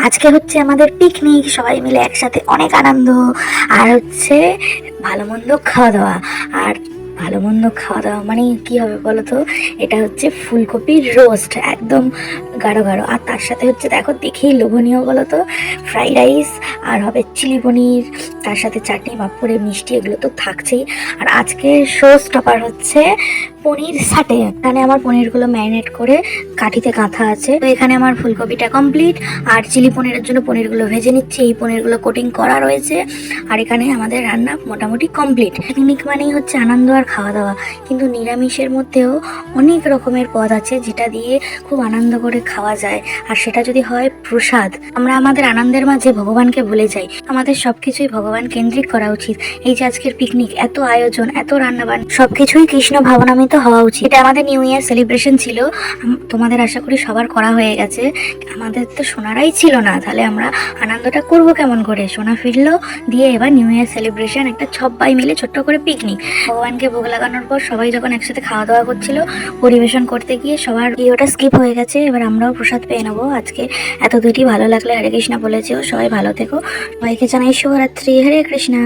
আজকে হচ্ছে আমাদের পিকনিক, সবাই মিলে একসাথে অনেক আনন্দ আর হচ্ছে ভালো মন্দ খাওয়া দাওয়া। আর ভালো মন্দ খাওয়া দাওয়া মানে কি হবে বলো তো? এটা হচ্ছে ফুলকপির রোস্ট, একদম গাঢ় গাঢ়। আর তার সাথে হচ্ছে দেখো দেখেই লোভনীয় বলো তো, ফ্রাইড রাইস, আর হবে চিলি পনির, তার সাথে চাটনি পাঁপড়ে মিষ্টি, এগুলো তো থাকছেই। আর আজকে শো স্টপার হচ্ছে পনির সাটে। এখানে আমার পনিরগুলো ম্যারিনেট করে কাঠিতে গাঁথা আছে। তো এখানে আমার ফুলকপিটা কমপ্লিট, আর চিলি পনিরের জন্য পনিরগুলো ভেজে নিচ্ছি, এই পনিরগুলো কোটিং করা রয়েছে। আর এখানে আমাদের রান্না মোটামুটি কমপ্লিট। পিকনিক মানেই হচ্ছে আনন্দ আর খাওয়া দাওয়া, কিন্তু নিরামিষের মধ্যেও অনেক রকমের পদ আছে যেটা দিয়ে খুব আনন্দ করে খাওয়া যায়। আর সেটা যদি হয় প্রসাদ, আমরা আমাদের আনন্দের মাঝে ভগবানকে ভুলে যাই। আমাদের সবকিছুই ভগবান কেন্দ্রিক করা উচিত। এই যে আজকের পিকনিক, এত আয়োজন, এত রান্নাবান্না, সবকিছুই কৃষ্ণ ভাবনামিত হওয়া উচিত। এটা আমাদের নিউ ইয়ার সেলিব্রেশন ছিল। তোমাদের আশা করি সবার করা হয়ে গেছে। আমাদের তো সোনারাই ছিল না, তাহলে আমরা আনন্দটা করব কেমন করে? সোনা ফিরলো দিয়ে এবার নিউ ইয়ার সেলিব্রেশন, একটা সবাই মিলে ছোট্ট করে পিকনিক। ভগবানকে ভোগ লাগানোর পর সবাই যখন একসাথে খাওয়া দাওয়া করছিল, পরিবেশন করতে গিয়ে সবার ওটা স্কিপ হয়ে গেছে। এবার আমরাও প্রসাদ পেয়ে নেবো আজকে। এত দুটি ভালো লাগলে হরে কৃষ্ণা বলেছেও। সবাই ভালো থেকো, সবাইকে জানাই শুভরাত্রি, হরে কৃষ্ণা।